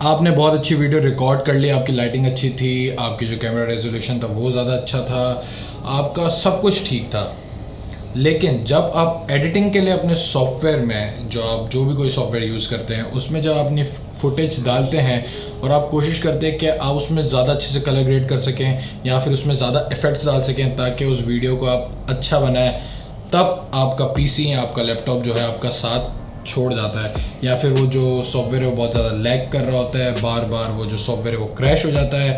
आपने बहुत अच्छी वीडियो रिकॉर्ड कर ली, आपकी लाइटिंग अच्छी थी, आपकी जो कैमरा रेजोल्यूशन था वो ज़्यादा अच्छा था, आपका सब कुछ ठीक था। लेकिन जब आप एडिटिंग के लिए अपने सॉफ्टवेयर में जो भी कोई सॉफ्टवेयर यूज़ करते हैं उसमें जब अपनी फुटेज डालते हैं और आप कोशिश करते हैं कि आप उसमें ज़्यादा अच्छे से कलर ग्रेड कर सकें या फिर उसमें ज़्यादा इफ़ेक्ट्स डाल सकें ताकि उस वीडियो को आप अच्छा बनाएं, तब आपका पीसी या आपका लैपटॉप जो है आपका साथ छोड़ जाता है, या फिर वो जो सॉफ्टवेयर है वो बहुत ज़्यादा लैग कर रहा होता है, बार बार वो जो सॉफ्टवेयर है वो क्रैश हो जाता है।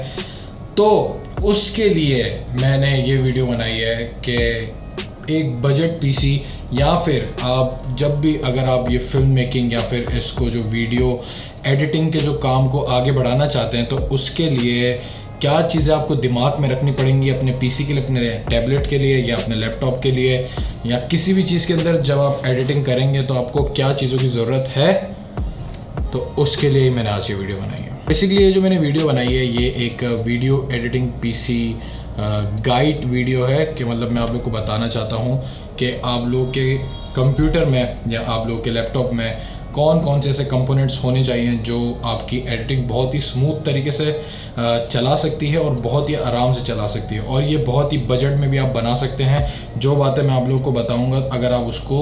तो उसके लिए मैंने ये वीडियो बनाई है कि एक बजट पीसी या फिर आप जब भी अगर आप ये फिल्म मेकिंग या फिर इसको जो वीडियो एडिटिंग के जो काम को आगे बढ़ाना चाहते हैं तो उसके लिए क्या चीज़ें आपको दिमाग में रखनी पड़ेंगी अपने पीसी के लिए, अपने टैबलेट के लिए या अपने लैपटॉप के लिए या किसी भी चीज़ के अंदर जब आप एडिटिंग करेंगे तो आपको क्या चीज़ों की ज़रूरत है, तो उसके लिए मैंने आज ये वीडियो बनाई है। बेसिकली ये जो मैंने वीडियो बनाई है ये एक video editing PC guide video है कि मतलब मैं आप लोग को बताना चाहता हूँ कि आप लोग के कंप्यूटर में या आप लोग के लैपटॉप में कौन कौन से ऐसे कंपोनेंट्स होने चाहिए जो आपकी एडिटिंग बहुत ही स्मूथ तरीके से चला सकती है और बहुत ही आराम से चला सकती है, और ये बहुत ही बजट में भी आप बना सकते हैं। जो बातें मैं आप लोगों को बताऊंगा अगर आप उसको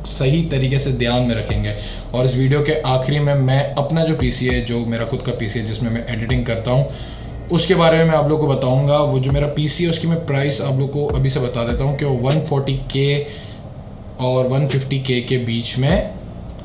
सही तरीके से ध्यान में रखेंगे। और इस वीडियो के आखिरी में मैं अपना जो पीसी है, जो मेरा खुद का पीसी है जिसमें मैं एडिटिंग करता हूँ, उसके बारे में मैं आप लोग को बताऊंगा। वो जो मेरा पीसी है उसकी मैं प्राइस आप लोग को अभी से बता देता हूँ कि वो 140K और 150K के बीच में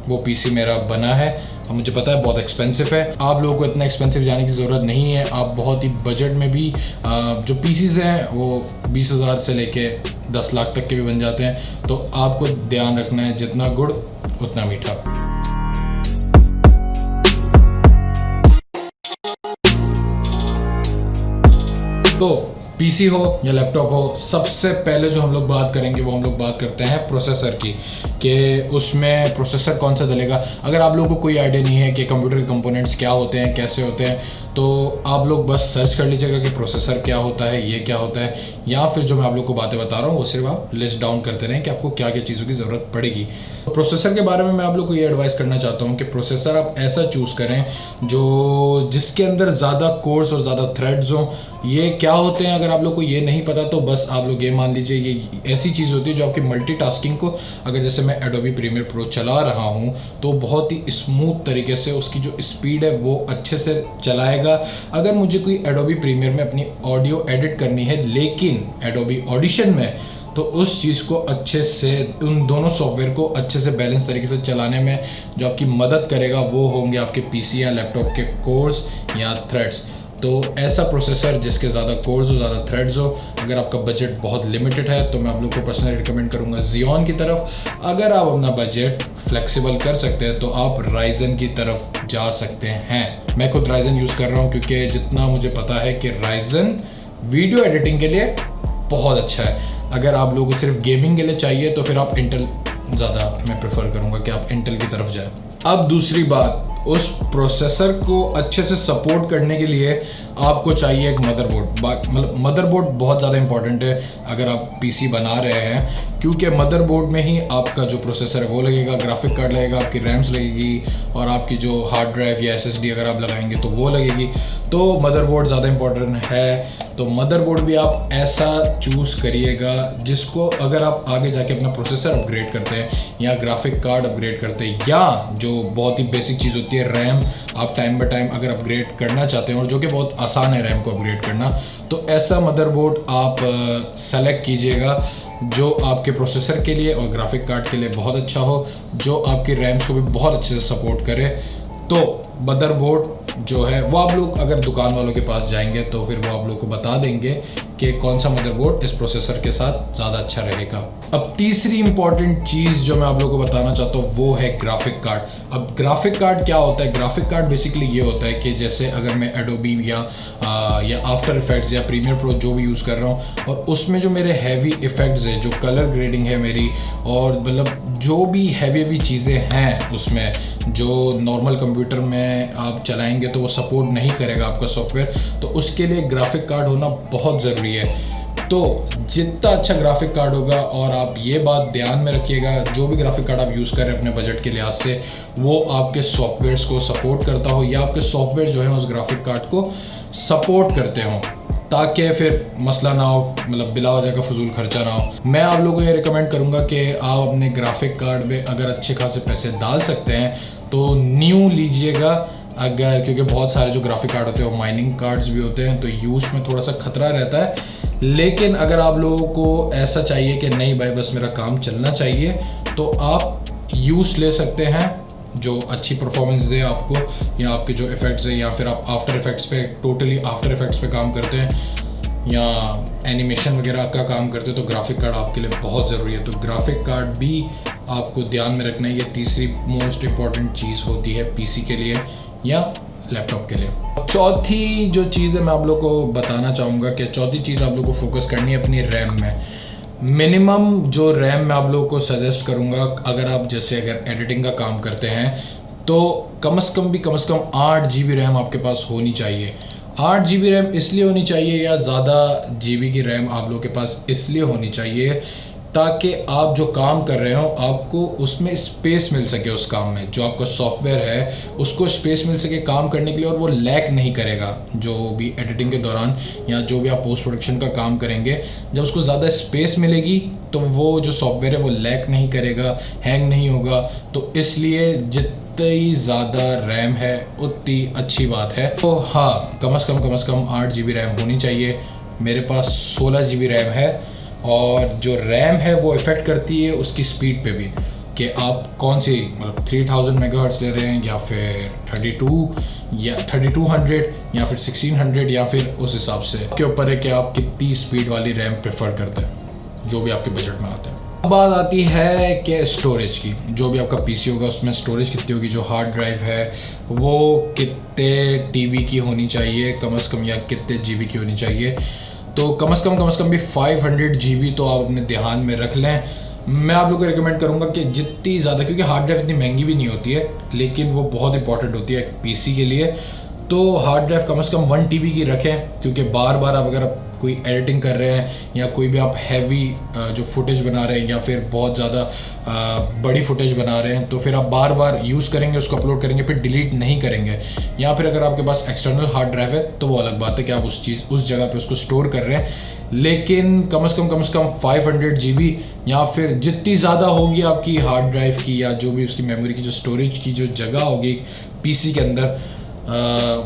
वो पीसी मेरा बना है। अब मुझे पता है बहुत एक्सपेंसिव है, आप लोगों को इतना एक्सपेंसिव जाने की ज़रूरत नहीं है। आप बहुत ही बजट में भी जो पीसीज हैं वो 20,000 से लेके 10 लाख तक के भी बन जाते हैं। तो आपको ध्यान रखना है जितना गुड़ उतना मीठा। तो पीसी हो या लैपटॉप हो, सबसे पहले जो हम लोग बात करेंगे वो हम लोग बात करते हैं प्रोसेसर की, कि उसमें प्रोसेसर कौन सा डलेगा। अगर आप लोगों को कोई आइडिया नहीं है कि कंप्यूटर के कंपोनेंट्स क्या होते हैं, कैसे होते हैं, तो आप लोग बस सर्च कर लीजिएगा कि प्रोसेसर क्या होता है, ये क्या होता है, या फिर जो मैं आप लोग को बातें बता रहा हूँ वो सिर्फ आप लिस्ट डाउन करते रहें कि आपको क्या क्या चीज़ों की ज़रूरत पड़ेगी। तो प्रोसेसर के बारे में मैं आप लोग को ये एडवाइस करना चाहता हूँ कि प्रोसेसर आप ऐसा चूज़ करें जिसके अंदर ज़्यादा कोर्स और ज़्यादा थ्रेड्स हों। ये क्या होते हैं अगर आप लोग को ये नहीं पता तो बस आप लोग ये मान लीजिए ये ऐसी चीज़ होती है जो आपकी मल्टीटास्किंग को, अगर जैसे मैं एडोबी प्रीमियर प्रो चला रहा हूँ तो बहुत ही स्मूथ तरीके से उसकी जो स्पीड है वो अच्छे से चलाएगा। अगर मुझे कोई एडोबी प्रीमियर में अपनी ऑडियो एडिट करनी है लेकिन एडोबी ऑडिशन में, तो उस चीज़ को अच्छे से, उन दोनों सॉफ्टवेयर को अच्छे से बैलेंस तरीके से चलाने में जो आपकी मदद करेगा वो होंगे आपके पीसी या लैपटॉप के कोर्स या थ्रेड्स। तो ऐसा प्रोसेसर जिसके ज़्यादा कोर्स हो, ज़्यादा थ्रेड्स हो। अगर आपका बजट बहुत लिमिटेड है तो मैं आप लोग को पर्सनली रिकमेंड करूँगा Xeon की तरफ। अगर आप अपना बजट फ्लेक्सिबल कर सकते हैं तो आप Ryzen की तरफ जा सकते हैं। मैं खुद Ryzen यूज़ कर रहा हूँ क्योंकि जितना मुझे पता है कि Ryzen वीडियो एडिटिंग के लिए बहुत अच्छा है। अगर आप लोगों को सिर्फ गेमिंग के लिए चाहिए तो फिर आप इंटेल ज़्यादा मैं प्रेफर करूँगा कि आप इंटेल की तरफ जाएं। अब दूसरी बात, उस प्रोसेसर को अच्छे से सपोर्ट करने के लिए आपको चाहिए एक मदरबोर्ड। मतलब मदरबोर्ड बहुत ज़्यादा इंपॉर्टेंट है अगर आप पीसी बना रहे हैं, क्योंकि मदरबोर्ड में ही आपका जो प्रोसेसर है वो लगेगा, ग्राफिक कार्ड लगेगा, आपकी रैम्स लगेगी और आपकी जो हार्ड ड्राइव या एसएसडी अगर आप लगाएंगे तो वो लगेगी। तो मदरबोर्ड ज़्यादा इंपॉर्टेंट है। तो मदरबोर्ड भी आप ऐसा चूज़ करिएगा जिसको अगर आप आगे जाके अपना प्रोसेसर अपग्रेड करते हैं या ग्राफिक कार्ड अपग्रेड करते हैं या जो बहुत ही बेसिक चीज़ होती है रैम, आप टाइम बाय टाइम अगर अपग्रेड करना चाहते हैं और जो कि बहुत आसान है रैम को अपग्रेड करना, तो ऐसा मदरबोर्ड आप सेलेक्ट कीजिएगा जो आपके प्रोसेसर के लिए और ग्राफिक कार्ड के लिए बहुत अच्छा हो, जो आपकी रैम्स को भी बहुत अच्छे से सपोर्ट करे। तो मदरबोर्ड जो है वो आप लोग अगर दुकान वालों के पास जाएंगे तो फिर वो आप लोग को बता देंगे कि कौन सा मदरबोर्ड इस प्रोसेसर के साथ ज़्यादा अच्छा रहेगा। अब तीसरी इंपॉर्टेंट चीज़ जो मैं आप लोगों को बताना चाहता हूँ वो है ग्राफिक कार्ड। अब ग्राफिक कार्ड क्या होता है? ग्राफिक कार्ड बेसिकली ये होता है कि जैसे अगर मैं एडोबी या आफ्टर इफेक्ट्स या प्रीमियर प्रो जो भी यूज़ कर रहा हूँ और उसमें जो मेरे हैवी इफ़ेक्ट्स है, जो कलर ग्रेडिंग है मेरी, और मतलब जो भी हैवी चीज़ें हैं उसमें जो नॉर्मल कंप्यूटर में आप चलाएंगे तो वो सपोर्ट नहीं करेगा आपका सॉफ्टवेयर, तो उसके लिए ग्राफिक कार्ड होना बहुत ज़रूरी है। तो जितना अच्छा ग्राफिक कार्ड होगा, और आप ये बात ध्यान में रखिएगा, जो भी ग्राफिक कार्ड आप यूज़ करें अपने बजट के लिहाज से, वो आपके सॉफ्टवेयर्स को सपोर्ट करता हो या आपके सॉफ्टवेयर जो है उस ग्राफिक कार्ड को सपोर्ट करते हों, ताकि फिर मसला ना हो, मतलब बिला वजह का फजूल खर्चा ना हो। मैं आप लोगों को ये रिकमेंड करूँगा कि आप अपने ग्राफिक कार्ड में अगर अच्छे खासे पैसे डाल सकते हैं तो न्यू लीजिएगा, अगर, क्योंकि बहुत सारे जो ग्राफिक कार्ड होते हैं वो माइनिंग कार्ड्स भी होते हैं, तो यूज़ में थोड़ा सा खतरा रहता है। लेकिन अगर आप लोगों को ऐसा चाहिए कि नहीं भाई बस मेरा काम चलना चाहिए, तो आप यूज़ ले सकते हैं जो अच्छी परफॉर्मेंस दे आपको, या आपके जो इफ़ेक्ट्स है, या फिर आप आफ्टर इफ़ेक्ट्स पे टोटली आफ्टर इफ़ेक्ट्स पे काम करते हैं या एनिमेशन वगैरह का काम करते हैं, तो ग्राफिक कार्ड आपके लिए बहुत ज़रूरी है। तो ग्राफिक कार्ड भी आपको ध्यान में रखना है, ये तीसरी मोस्ट इम्पॉर्टेंट चीज़ होती है पीसी के लिए या लैपटॉप के लिए। चौथी जो चीज़ है मैं आप लोग को बताना चाहूँगा कि चौथी चीज़ आप लोग को फोकस करनी है अपनी रैम में। मिनिमम जो रैम मैं आप लोगों को सजेस्ट करूँगा, अगर आप जैसे अगर एडिटिंग का काम करते हैं तो कम से कम 8 GB रैम आपके पास होनी चाहिए। 8 GB रैम इसलिए होनी चाहिए, या ज़्यादा GB की रैम आप लोग के पास इसलिए होनी चाहिए ताकि आप जो काम कर रहे हो आपको उसमें स्पेस मिल सके, उस काम में जो आपका सॉफ्टवेयर है उसको स्पेस मिल सके काम करने के लिए, और वो लैग नहीं करेगा जो भी एडिटिंग के दौरान या जो भी आप पोस्ट प्रोडक्शन का काम करेंगे। जब उसको ज़्यादा स्पेस मिलेगी तो वो जो सॉफ्टवेयर है वो लैग नहीं करेगा, हैंग नहीं होगा। तो इसलिए जितनी ज़्यादा रैम है उतनी अच्छी बात है। तो हाँ, कम से कम 8 GB रैम होनी चाहिए। मेरे पास 16 GB रैम है, और जो रैम है वो इफ़ेक्ट करती है उसकी स्पीड पे भी, कि आप कौन सी, मतलब 3000 मेगाहर्ट्ज़ ले रहे हैं या फिर 3200 या फिर 1600, या फिर उस हिसाब से आपके ऊपर है कि आप कितनी स्पीड वाली रैम प्रेफर करते हैं, जो भी आपके बजट में आता है। अब बात आती है कि स्टोरेज की, जो भी आपका पीसी होगा उसमें स्टोरेज कितनी होगी, जो हार्ड ड्राइव है वो कितने TB की होनी चाहिए कम से कम, या कितने GB की होनी चाहिए। तो कम से कम भी 500 GB तो आप अपने ध्यान में रख लें। मैं आप लोगों को रिकमेंड करूंगा कि जितनी ज़्यादा, क्योंकि हार्ड ड्राइव इतनी महंगी भी नहीं होती है लेकिन वो बहुत इंपॉर्टेंट होती है पीसी के लिए, तो हार्ड ड्राइव कम से कम 1 TB की रखें, क्योंकि बार बार आप अगर आप कोई एडिटिंग कर रहे हैं या कोई भी आप हैवी जो फुटेज बना रहे हैं या फिर बहुत ज़्यादा बड़ी फुटेज बना रहे हैं, तो फिर आप बार बार यूज़ करेंगे, उसको अपलोड करेंगे, फिर डिलीट नहीं करेंगे। या फिर अगर आपके पास एक्सटर्नल हार्ड ड्राइव है तो वो अलग बात है कि आप उस जगह पे उसको स्टोर कर रहे हैं। लेकिन कम से कम 500 GB, या फिर जितनी ज़्यादा होगी आपकी हार्ड ड्राइव की या जो भी उसकी मेमोरी की जो स्टोरेज की जो जगह होगी पीसी के अंदर,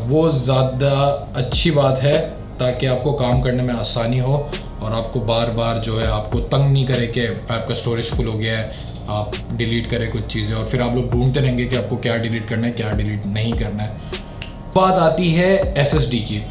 वो ज़्यादा अच्छी बात है, ताकि आपको काम करने में आसानी हो और आपको बार बार जो है आपको तंग नहीं करे कि आपका स्टोरेज फुल हो गया है, आप डिलीट करें कुछ चीज़ें और फिर आप लोग ढूंढते रहेंगे कि आपको क्या डिलीट करना है क्या डिलीट नहीं करना है। बात आती है SSD की।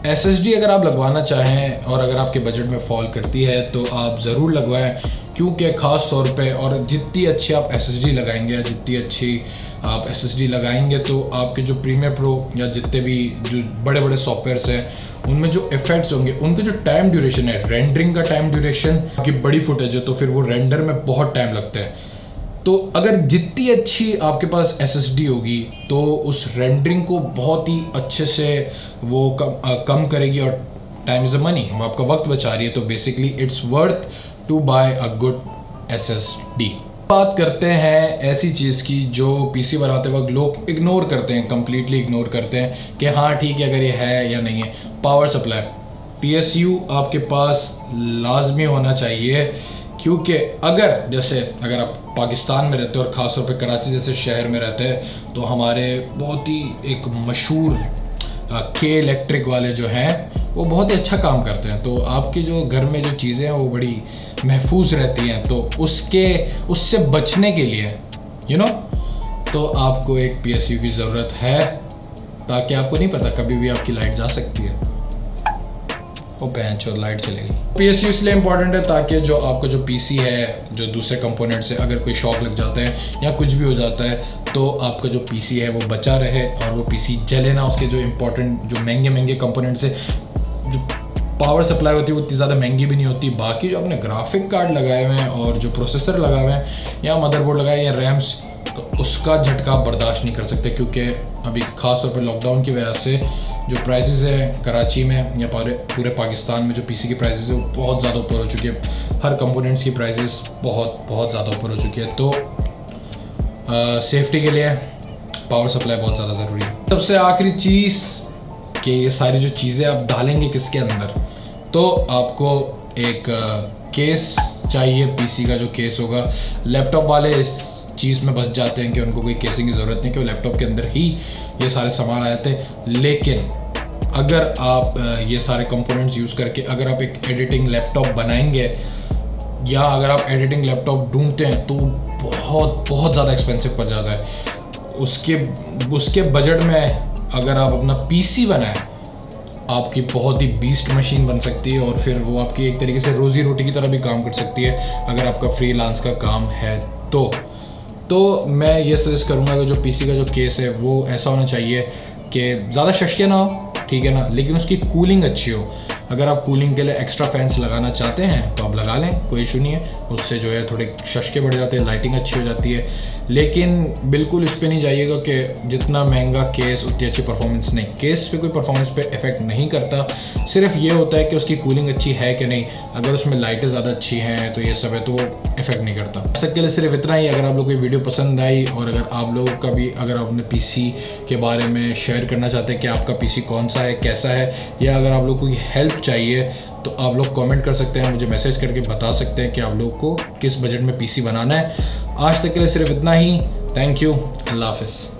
SSD अगर आप लगवाना चाहें और अगर आपके बजट में फॉल करती है तो आप ज़रूर लगवाएं, क्योंकि ख़ास तौर पे, और जितनी अच्छी आप SSD लगाएंगे या जितनी अच्छी आप SSD लगाएंगे तो आपके जो प्रीमियर प्रो या जितने भी जो बड़े बड़े सॉफ्टवेयर्स हैं उनमें जो इफेक्ट्स होंगे, उनके जो टाइम ड्यूरेशन है, रेंडरिंग का टाइम ड्यूरेशन, आपकी बड़ी फुटेज है तो फिर वो रेंडर में बहुत टाइम लगता है। तो अगर जितनी अच्छी आपके पास SSD होगी तो उस रेंडरिंग को बहुत ही अच्छे से वो कम करेगी, और टाइम इज़ अ मनी, वो आपका वक्त बचा रही है। तो basically it's worth to buy a good SSD। बात करते हैं ऐसी चीज़ की जो पीसी बनाते वक्त लोग इग्नोर करते हैं, कम्प्लीटली इग्नोर करते हैं कि हाँ ठीक है अगर ये है या नहीं है। पावर सप्लाई, PSU आपके पास लाजमी होना चाहिए, क्योंकि अगर आप पाकिस्तान में रहते हो और ख़ास तौर पे कराची जैसे शहर में रहते हैं तो हमारे बहुत ही एक मशहूर के इलेक्ट्रिक वाले जो हैं वो बहुत ही अच्छा काम करते हैं, तो आपके जो घर में जो चीज़ें हैं वो बड़ी महफूज रहती हैं। तो उससे बचने के लिए तो आपको एक PSU की ज़रूरत है, ताकि आपको नहीं पता कभी भी आपकी लाइट जा सकती है, वो बेंच और लाइट चलेगी। PSU इसलिए इम्पॉर्टेंट है ताकि जो आपका जो PC है, जो दूसरे कंपोनेंट से अगर कोई शॉक लग जाता है या कुछ भी हो जाता है तो आपका जो PC है वो बचा रहे और वो PC जले ना। उसके जो इम्पोर्टेंट जो महंगे कंपोनेंट्स है, जो पावर सप्लाई होती है वो इतनी ज़्यादा महंगी भी नहीं होती। बाकी जो आपने ग्राफिक कार्ड लगाए हुए हैं और जो प्रोसेसर लगाए हुए हैं या मदरबोर्ड लगाए या रैम्स, तो उसका झटका आप बर्दाश्त नहीं कर सकते, क्योंकि अभी ख़ास तौर पर लॉकडाउन की वजह से जो प्राइसेस हैं कराची में या पूरे पाकिस्तान में जो पीसी की प्राइसेस है वो बहुत ज़्यादा ऊपर हो चुकी है। हर कंपोनेंट्स की प्राइसेस बहुत ज़्यादा ऊपर हो चुकी है। तो सेफ्टी के लिए पावर सप्लाई बहुत ज़्यादा ज़रूरी है। सबसे आखिरी चीज़ कि ये सारी जो चीज़ें आप डालेंगे किसके अंदर, तो आपको एक केस चाहिए। पीसी का जो केस होगा, लैपटॉप वाले इस चीज़ में बच जाते हैं कि उनको कोई केसिंग की ज़रूरत नहीं, कि वो लैपटॉप के अंदर ही ये सारे सामान आ जाते हैं। लेकिन अगर आप ये सारे कंपोनेंट्स यूज़ करके अगर आप एक एडिटिंग लैपटॉप बनाएंगे या अगर आप एडिटिंग लैपटॉप ढूंढते हैं तो बहुत ज़्यादा एक्सपेंसिव पड़ जाता है। उसके बजट में अगर आप अपना पीसी बनाएं, आपकी बहुत ही बीस्ट मशीन बन सकती है और फिर वो आपकी एक तरीके से रोज़ी रोटी की तरह भी काम कर सकती है अगर आपका फ्रीलांस का काम है। तो मैं ये सजेस्ट करूँगा कि जो पीसी का जो केस है वो ऐसा होना चाहिए कि ज़्यादा शशके ना हो, ठीक है ना, लेकिन उसकी कूलिंग अच्छी हो। अगर आप कूलिंग के लिए एक्स्ट्रा फैंस लगाना चाहते हैं तो आप लगा लें, कोई इशू नहीं है। उससे जो है थोड़े शशके बढ़ जाते हैं, लाइटिंग अच्छी हो जाती है। लेकिन बिल्कुल इस पे नहीं जाइएगा कि जितना महंगा केस उतनी अच्छी परफॉर्मेंस नहीं। केस पे कोई परफॉर्मेंस पे इफेक्ट नहीं करता, सिर्फ ये होता है कि उसकी कूलिंग अच्छी है कि नहीं। अगर उसमें लाइटें ज़्यादा अच्छी हैं तो ये सब है तो वो इफेक्ट नहीं करता। आज तक के लिए सिर्फ इतना ही। अगर आप लोग को वीडियो पसंद आई और अगर आप लोगों का भी अगर आप अपने पीसी के बारे में शेयर करना चाहते हैं कि आपका पीसी कौन सा है, कैसा है, या अगर आप लोग को हेल्प चाहिए तो आप लोग कमेंट कर सकते हैं, मुझे मैसेज करके बता सकते हैं कि आप लोग को किस बजट में पीसी बनाना है। आज तक के लिए सिर्फ इतना ही। थैंक यू, अल्लाह हाफ़िज़।